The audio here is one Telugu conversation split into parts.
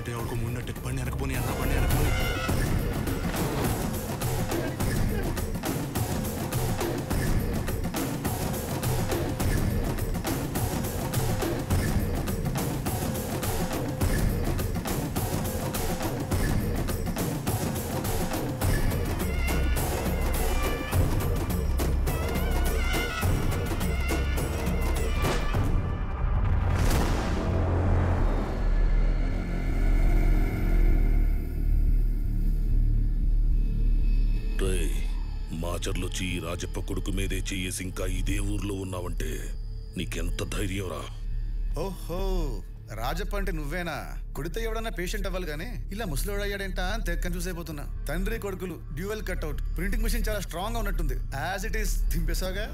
ముందటే ఎవరికి ముందటే బండి వెనకపోని అన్న బండి వెనకపోని మాచర్లొచ్చి రాజప్ప కొడుకు మీదే చెయ్యేసి ఇంకా ఇదే ఊర్లో ఉన్నావంటే నీకెంత ధైర్యంరా? ఓహో, రాజప్ప అంటే నువ్వేనా? కొడితే ఎవడన్నా పేషెంట్ అవ్వాలి కానీ ఇలా ముసలోడు అయ్యాడేంటా అని తెగ కన్ఫ్యూజ్ అయిపోతున్నా. తండ్రి కొడుకులు డ్యూయల్ కట్అవుట్, ప్రింటింగ్ మిషన్ చాలా స్ట్రాంగ్ గా ఉన్నట్టుంది. యాజ్ ఇట్ ఈస్ దింపేసాగా.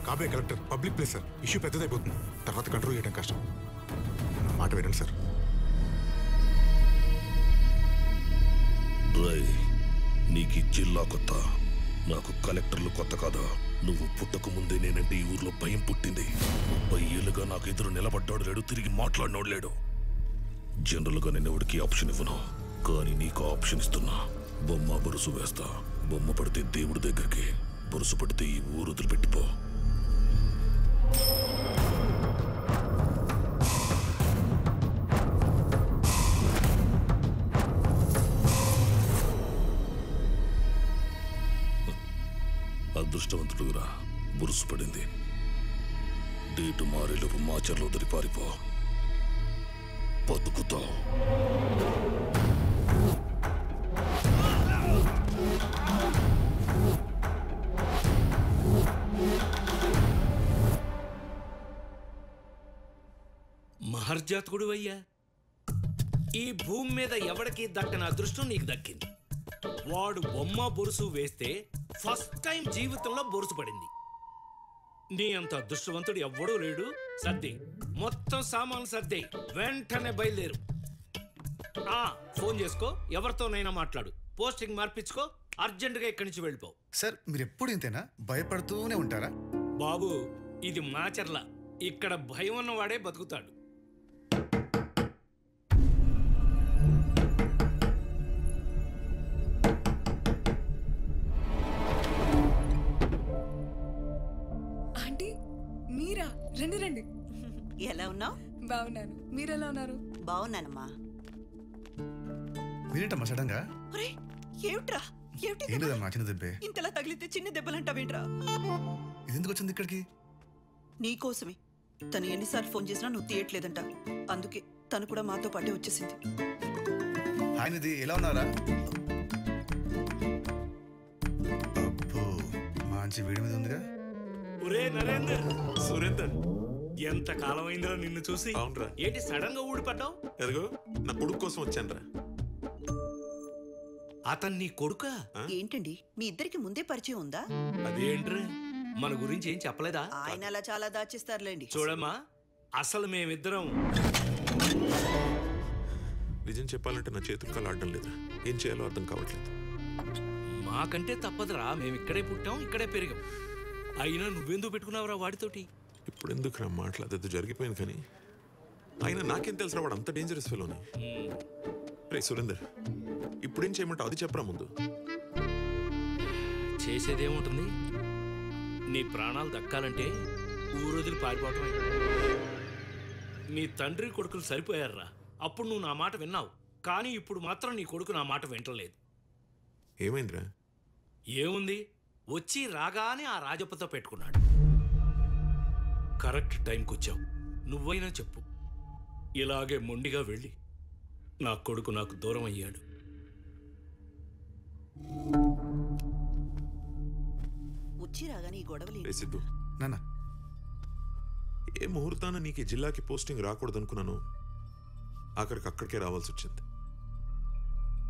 కాబే collector public place sir, issue పెద్దదైపోతుంది, తర్వాత కంట్రోల్ చేయడం కష్టం. మాట వినండి సార్. నీకు జిల్లా కొత్త, నాకు కలెక్టర్లు కొత్త కాదా? నువ్వు పుట్టక ముందే నేనంటే ఈ ఊర్లో భయం పుట్టింది. 30 ఏళ్ళుగా నాకు ఎదురు నిలబడ్డాడు లేడు, తిరిగి మాట్లాడినోడు లేడు. జనరల్గా నేను ఎవరికి ఆప్షన్ ఇవ్వను, కానీ నీకు ఆప్షన్ ఇస్తున్నా. బొమ్మ బొరుసు వేస్తా. బొమ్మ పడితే దేవుడి దగ్గరికి, బొరుసు పడితే ఈ ఊరు వదిలిపెట్టిపో. అదృష్టవంతుడురా, బురుసు పడింది. డేటు మారేలోపు మాచర్లో వదిలి పారిపో, బతుకుతావు. మహర్జాతకుడు అయ్యా, ఈ భూమి మీద ఎవడికి దక్కని అదృష్టం నీకు దక్కింది. వాడు బొమ్మ బొరుసు వేస్తే ఫస్ట్ టైం జీవితంలో బొరుసు పడింది. నీ అంత అదృష్టవంతుడు ఎవ్వడూ లేడు. సర్ది, మొత్తం సామాన్లు సర్ది, వెంటనే బయలుదేరు. ఫోన్ చేసుకో, ఎవరితోనైనా మాట్లాడు, పోస్టింగ్ మార్పించుకో, అర్జెంటుగా ఇక్కడి నుంచి వెళ్ళిపో. సార్, మీరు ఎప్పుడు ఇంతేనా? భయపడుతూనే ఉంటారా? బాబు, ఇది మాచర్ల, ఇక్కడ భయం ఉన్నవాడే బతుకుతాడు. మీరా? రండి రండి. ఎలా ఉన్నావు? బాగున్నాను, మీరెలా ఉన్నారు? బాగున్నానమ్మా. మీరేంటమ్మా సడన్గా? ఏమిట్రా? ఏం లేదమ్మా, చిన్న దెబ్బే. ఇంతలా తగిలితే చిన్న దెబ్బలంటావేంట్రా? ఇదెందుకు వచ్చింది ఇక్కడికి? నీకోసమే. తను ఎన్నిసార్లు ఫోన్ చేసినా నువ్వు తీయట్లేదంట, అందుకే తను కూడా మాతో పాటే వచ్చేసింది. హాయ్ నిధి, ఎలా ఉన్నారా? అబ్బో, మంచి వేడి మీద ఉందిగా. ఒరే నరేందర్, సురేందర్, ఎంత కాలం అయిందిరా నిన్ను చూసి. అవునరా. ఏంటి సడన్ గా ఊడిపడ్డావు? ఎరుగో, నా కొడుకు కోసం వచ్చానరా. అతను నీ కొడుకా? ఏంటండి, మీ ఇద్దరికి ముందే పరిచయం ఉందా? అదేంట్రా, మన గురించి ఏం చెప్పలేదా? ఆయన అలా చాలా దాచిస్తారులేండి. చూడమ్మా, అసలు మేమిద్దరం నిజం చెప్పాలంటే నా చేతులు కాలు ఆడడం లేదు. ఏం చేయాలో అర్థం కావట్లేదు. మాకంటే తప్పదురా, మేము ఇక్కడే పుట్టాం, ఇక్కడే పెరిగాం. అయినా నువ్వెందుకు పెట్టుకున్నావురా వాడితోటి? ఇప్పుడు ఎందుకు రా మాట్లాడేది జరిగిపోయింది. కానీ అయినా నాకేం తెలుసు వాడు అంత డేంజరస్ ఫెలోని. రే సురేందర్, ఇప్పుడేం చేయమంటావు అది చెప్పరా ముందు. చేసేదేముంటుంది? నీ ప్రాణాలు దక్కాలంటే ఊరొదిలి పారిపోవటమే. నీ తండ్రి కొడుకులు సరిపోయారురా. అప్పుడు నువ్వు నా మాట విన్నావు, కానీ ఇప్పుడు మాత్రం నీ కొడుకు నా మాట వింటలేదు. ఏమైందిరా? ఏముంది, వచ్చి రాగానే ఆ రాజప్పతో పెట్టుకున్నాడు. కరెక్ట్ టైంకి వచ్చావు. నువ్వైనా చెప్పు, ఇలాగే మొండిగా వెళ్ళి నా కొడుకు నాకు దూరం అయ్యాడు. వచ్చి రాగానే ఈ గొడవలు రే సిద్ధు, నాన్న ఏ ముహూర్తాన నీకు ఈ జిల్లాకి పోస్టింగ్ రాకూడదు అనుకున్నాను, ఆఖరికి అక్కడికే రావాల్సి వచ్చింది.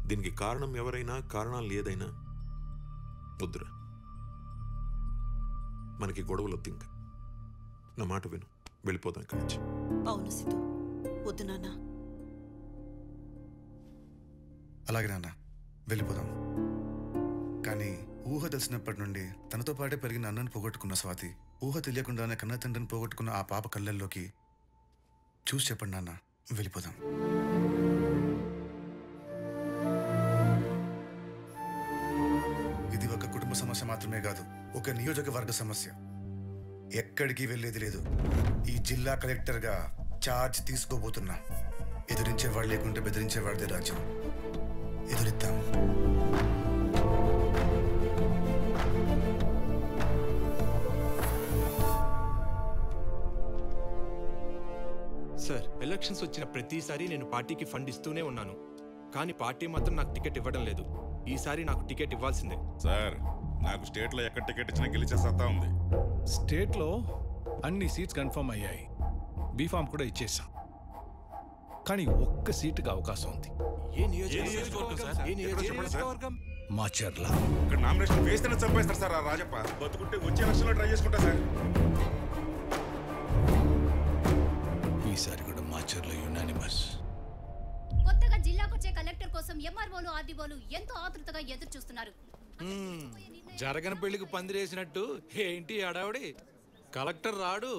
దీనికి కారణం ఎవరైనా, కారణాలు ఏదైనా వద్దురా. మనకి గొడవలు వద్దు. ఇంకా నా మాట విను, వెళ్ళిపోదాం ఇక్కడి నుంచి. అవును సిద్ధు, వద్దు నాన్న. అలాగే నాన్న, వెళ్ళిపోదాం. కానీ ఊహ తెలిసినప్పటి నుండి తనతో పాటే పెరిగిన అన్నను పోగొట్టుకున్న స్వాతి, ఊహ తెలియకుండానే కన్న తండ్రిని పోగొట్టుకున్న ఆ పాప కళ్ళల్లోకి చూసి చెప్పండి నాన్న, వెళ్ళిపోదాం. ఇది ఒక కుటుంబ సమస్య మాత్రమే కాదు, ఒక నియోజకవర్గ సమస్య. ఎక్కడికి వెళ్ళేది లేదు. ఈ జిల్లా కలెక్టర్గా ఛార్జ్ తీసుకోబోతున్నా. ఎదిరించేవాడు లేకుంటే బెదిరించేవాడిదే రాజ్యం. ఎదురిద్దాం. సార్, ఎలక్షన్స్ వచ్చిన ప్రతిసారి నేను పార్టీకి ఫండ్ ఇస్తూనే ఉన్నాను, కానీ పార్టీ మాత్రం నాకు టికెట్ ఇవ్వడం లేదు. ఈసారి నాకు టికెట్ ఇవ్వాల్సిందే. సార్, నాకు స్టేట్లో ఎక్కడ టికెట్ ఇచ్చినా గెలిచే సత్తా ఉంది. స్టేట్లో అన్ని సీట్స్ కన్ఫర్మ్ అయ్యాయి, బీఫామ్ కూడా ఇచ్చేసాం. కానీ ఒక్క సీటుకి అవకాశం ఉంది. ఏ నియోజకవర్గం? మాచర్ల. ఇక్కడ నామినేషన్ వేస్తేనే చంపేస్తారు సార్ ఆ రాజప్ప. బతుకుంటే వచ్చే ఎలక్షన్లో ట్రై చేసుకుంటా సార్. ఈసారి కూడా మాచర్ల యునానిమస్. కొత్తగా జిల్లాకు వచ్చే కలెక్టర్ కోసం ఎంఆర్ఓలు, ఆర్డీఓలు ఎంతో ఆతృతగా ఎదురు చూస్తున్నారు. జరగని పెళ్లికి పందిరేసినట్టు ఏంటి అడావిడి? కలెక్టర్ రాడు.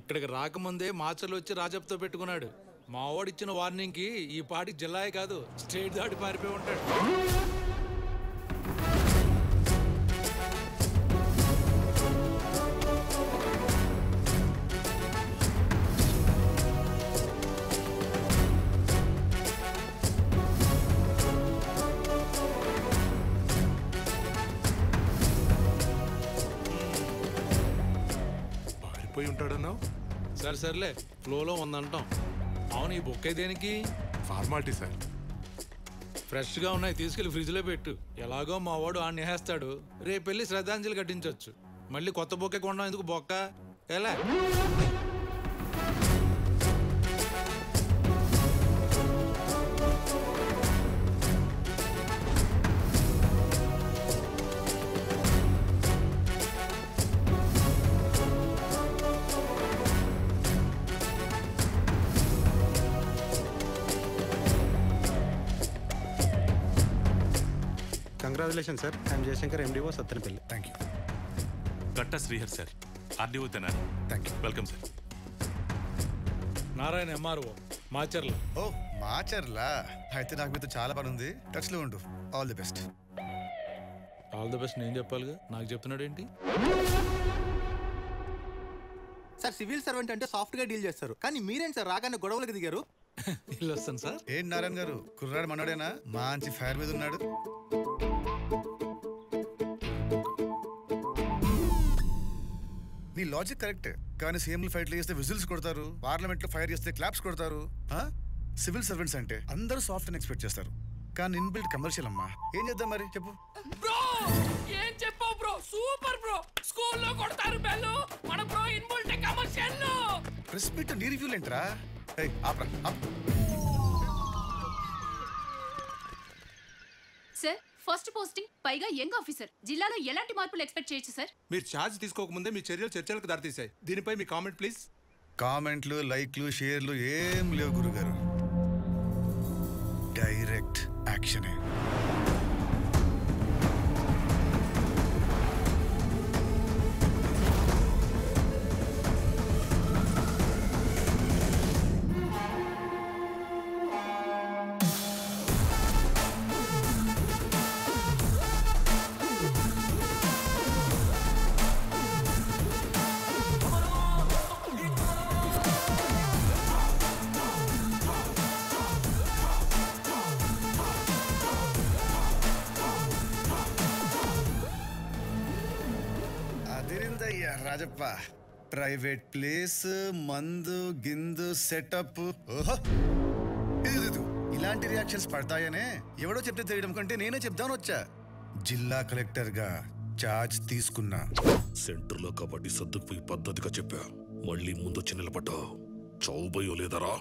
ఇక్కడికి రాకముందే మాచర్లు వచ్చి రాజప్పతో పెట్టుకున్నాడు. మావాడిచ్చిన వార్నింగ్కి ఈ పాటి జిల్లాయే కాదు, స్టేట్ దాటి పారిపోయి ఉంటాడు. పారిపోయి ఉంటాడన్నావు? సర్లే, ఫ్లోలో ఉందంటాం. అవును, ఈ బుక్ దేనికి? Formality sir. ఫ్రెష్గా ఉన్నాయి, తీసుకెళ్లి ఫ్రిడ్జ్లో పెట్టు. ఎలాగో మా వాడు ఆ నేహేస్తాడు. రేపు వెళ్ళి శ్రద్ధాంజలి కట్టించవచ్చు. మళ్ళీ కొత్త బొక్కే కొనడం ఎందుకు బొక్క? ఎలా? Congratulation sir. I'm Jayashankar, MDO Sattenapalli. Thank you. Gatta Srihar sir, RDO Tenali. Thank you. Welcome sir. Narayana MRO Macherla. ఓ మాచర్లా, అయితే నాకు మీతో చాలా పని ఉంది. టచ్లో ఉండు. All the best. All the best నేను చెప్పాలిగా, నాకు చెప్తున్నాడు ఏంటి? సార్, సివిల్ సర్వెంట్ అంటే సాఫ్ట్ గా డీల్ చేస్తారు, కానీ మీరేంటి సార్ రాగానే గొడవలకు దిగారు? ఇల్లు వస్తాను సార్. ఏంటి నారాయణ గారు, కుర్రాడు మనోడేనా? మంచి ఫైర్ మీద ఉన్నాడు. నీ లాజిక్ కరెక్ట్, కానీ సీఎంలు ఫైట్లు చేస్తే విజిల్స్ కొడతారు, పార్లమెంట్ లో ఫైర్ చేస్తే క్లాప్స్ కొడతారు. సివిల్ సర్వెంట్స్ అంటే అందరూ సాఫ్ట్ అని ఎక్స్పెక్ట్ చేస్తారు, కానీ ఇన్బిల్ట్ కమర్షియల్ అమ్మా. ఏం చేద్దాం మరి చెప్పు. బ్రో ఏం చెప్పావు బ్రో? Super bro. స్కూల్లో కొడతారు బెల్లు, మన bro inbuilt commercial. Press meet నీ రివ్యూలు ఏంట్రా? సార్, ఫస్ట్ పోస్టింగ్, పైగా యంగ్ ఆఫీసర్. జిల్లాలో ఎలాంటి మార్పులు ఎక్స్పెక్ట్ చేయొచ్చు సార్? మీరు ఛార్జ్ తీసుకోకముందే మీ చర్యలు చర్చలకు దారితీశాయి. దీనిపై మీ కామెంట్ ప్లీజ్. కామెంట్లు, లైక్లు, షేర్లు ఏం లేవు గురుగారు. డైరెక్ట్ యాక్షనే. రాజప్ప, ప్రైవేట్ ప్లేస్, మందు గిందు సెటప్. ఓహో, ఇది ఇలాంటి రియాక్షన్స్ పడతాయనే ఎవడో చెప్తే తెలియడం కంటే నేనే చెప్దాను వచ్చా. జిల్లా కలెక్టర్ గా చార్జ్ తీసుకున్నా. సెంటర్ లో కబడ్డీ సర్దుకుపోయి పద్ధతిగా చెప్పా. మళ్ళీ ముందొచ్చి నిలబడ్డా చౌబయ్యో లేదరా.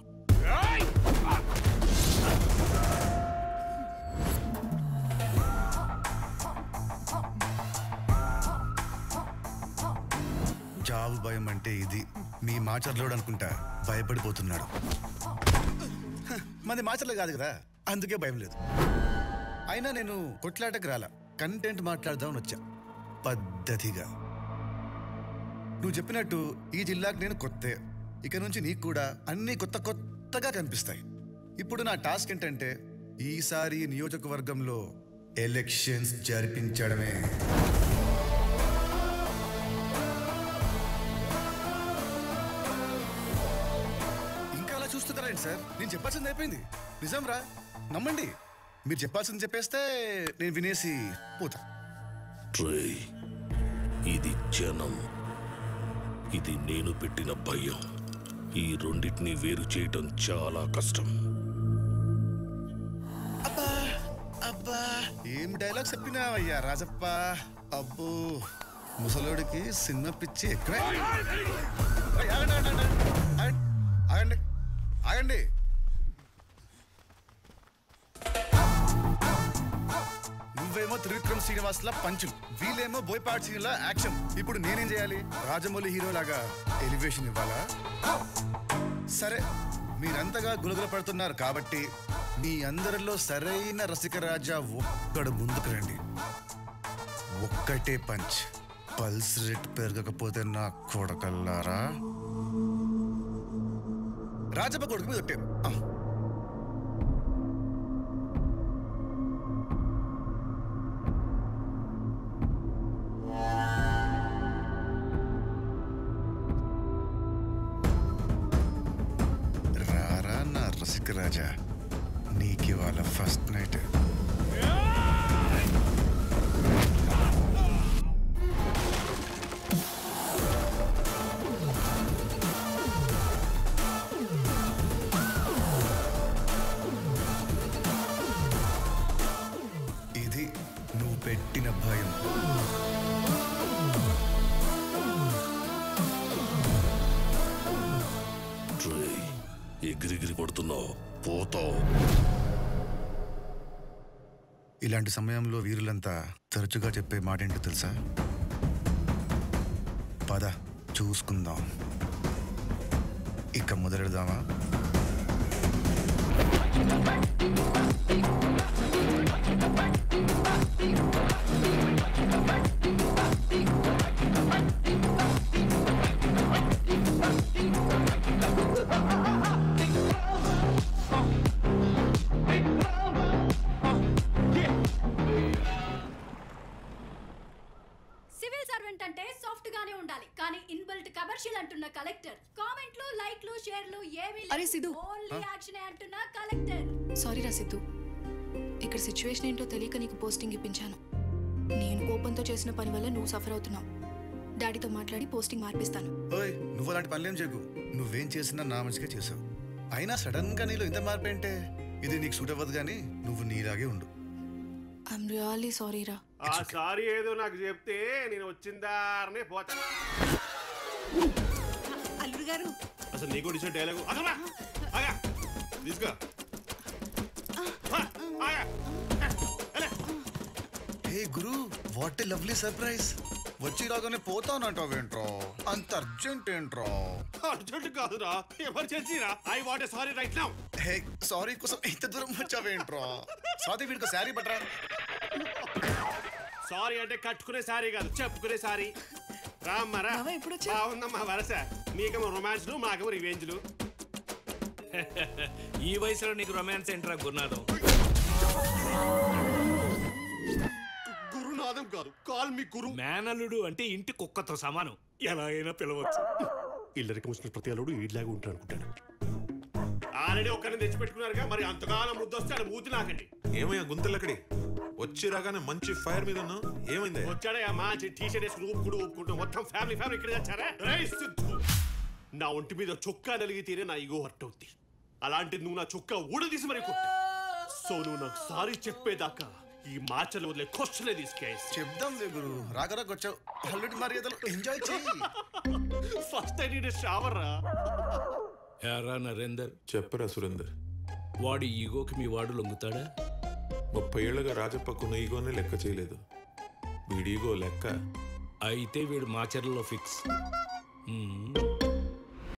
చావు భయం అంటే ఇది. మీ మాచర్లోడు అనుకుంటా భయపడిపోతున్నాడు. మంది మాచర్లో కాదు కదా, అందుకే భయం లేదు. అయినా నేను కొట్లాటకు రాలా, కంటెంట్ మాట్లాడదామని వచ్చా పద్ధతిగా. నువ్వు చెప్పినట్టు ఈ జిల్లాకు నేను కొత్తే. ఇక నుంచి నీకు కూడా అన్ని కొత్తగా కనిపిస్తాయి. ఇప్పుడు నా టాస్క్ ఏంటంటే ఈసారి నియోజకవర్గంలో ఎలక్షన్స్ జరిపించడమే. చూస్తున్నారండి సార్, నేను చెప్పాల్సింది అయిపోయింది. నిజం రా, నమ్మండి. మీరు చెప్పాల్సింది చెప్పేస్తే నేను వినేసి పోతా. ఇది జనం, ఇది నేను పెట్టిన భయం. ఈ రెండింటిని వేరు చేయటం చాలా కష్టం. అబ్బా అబ్బా, ఏం డైలాగ్ చెప్పినావయ్యా రాజప్ప. అబ్బో, ముసలోడికి సినిమా పిచ్చి ఎక్కువే. ఆగండి ఆగండి. నువ్వేమో త్రివిక్రమ్ శ్రీనివాస్ లా పంచులు, వీళ్ళేమో బోయపాటి సీన్ లా యాక్షన్. ఇప్పుడు నేనేం చేయాలి? రాజమౌళి హీరో లాగా ఎలివేషన్ ఇవ్వాలా? సరే, మీరంతగా గులగుల పడుతున్నారు కాబట్టి మీ అందరిలో సరైన రసికరాజా ఒక్కడు ముందుకు రండి. ఒక్కటే పంచ్. పల్స్ రేట్ పెరగకపోతే నా కొడకల్లారా. రాజప్ప కొడుకు మీద ఒట్టాను. రారా నా రసిక రాజా, నీకివాళ ఫస్ట్ నైట్. పెట్టిన భయం. ఎగిరిగిరి కొడుతున్నావు, పోతావు. ఇలాంటి సమయంలో వీరులంతా తరచుగా చెప్పే మాట ఏంటో తెలుసా? పద చూసుకుందాం. ఇక మొదలెడదామా? సివిల్ సర్వెంట్ అంటే సాఫ్ట్ గానే ఉండాలి, కానీ ఇన్బిల్ట్ కమర్షియల్ అంటున్న కలెక్టర్. కామెంట్లు, లైక్లు, షేర్లు ఏమీ అరే సిద్ధు, ఓన్లీ యాక్షన్ అంటున్న కలెక్టర్. సారీ రా సిద్ధు, ఇక్కడ సిచ్యువేషన్ ఏంటో తెలియక నీకు పోస్టింగ్ ఇప్పించాను. నేను కోపంతో చేసిన పని వల్ల నువ్వు సఫర్ అవుతున్నావు. డాడీతో మాట్లాడి పోస్టింగ్ మార్పిస్తాను. ఓయ్, నువ్వు అలాంటి పనులేం చేయకు. నువ్వేం చేసినా నా మంచిగా చేసావు. అయినా సడన్ గా నీలో ఇంత మార్పు ఏంటే? ఇది నీకు సూట్ అవ్వదు, కానీ నువ్వు నీలాగే ఉండు. ఐఎమ్ రియల్లీ సారీ రా. ఆ సారీ ఏదో నాకు చెప్తే నేను వచ్చిందారనే పోతా. అల్లుడు గారు, అసలు నీకు ఇచ్చిన డైలాగు తీసుకో. హే గురు, వాట్ ఏ లవ్లీ సర్ప్రైజ్. వచ్చి రాగానే పోతానంటావేంట్రో? అంత అర్జెంట్ ఏంట్రో? అర్జెంట్ కాదురా, ఎమర్జెన్సీ రా. I want sorry right now. Hey sorry కోసం ఇంత దూరం వచ్చావేంట్రా? స్వాతి వీడికి శారీ పట్టరా. సారీ అంటే కట్టుకునే సారీ కాదు, చెప్పుకునే సారీ. రామ్మరా, బాగుందమ్మా వరస. నీకేమో రొమాన్స్లు, మాకేమో రివెంజ్లు. ఈ వయసులో నీకు రొమాన్స్ ఏంట్రా గురునాథం? గురునాథం కాదు, కాల్ మీ గురు. మేనల్లుడు అంటే ఇంటి కుక్కతో సమానం, ఎలా అయినా పిలవచ్చు. ఇల్లరికి వచ్చిన ప్రతి అల్లుడు ఈడ్లాగా ఉంటాడు అనుకుంటాను. ఆల్రెడీ ఒక్కరిని తెచ్చిపెట్టుకున్నారుగా, మరి అంతగానో ముద్దొస్తే ఆడ మూతి నాకండి. ఏమయ్యా గుంతలక్కడి వచ్చి రాగానే మంచి ఫైర్ మీద ఉన్నా ఏమైంది? వచ్చాడయ్యా మంచి టీషర్ట్ వేసుకుని ఊపుకుంటూ ఊపుకుంటూ మొత్తం ఫ్యామిలీ ఇక్కడ తెచ్చారా? నా ఒంటి మీద చొక్కా నలిగితేనే నా ఇగో హర్ట్ అవుద్ది. అలాంటి నువ్వు నా చొక్కా ఊడదీసి మరి కొట్టు. సో నువ్వు నాకు సారీ చెప్పేదాకా ఈ మార్చలు వదిలే క్వశ్చనే తీసుకేసి చెప్దాం గురు. రాగరాకు వచ్చావు, అల్లుడి మర్యాదలు ఎంజాయ్ చేయి. ఫస్ట్ ఐ నీడ్ షవర్ రా. యారా నరేందర్, చెప్పరా సురేందర్, వాడి ఈగోకి మీ వాడు లొంగుతాడా? 30 ఏళ్లుగా రాజప్పకున్న ఈగోనే లెక్క చేయలేదు. వీడి ఈగో లెక్క అయితే వీడు మాచర్లలో ఫిక్స్.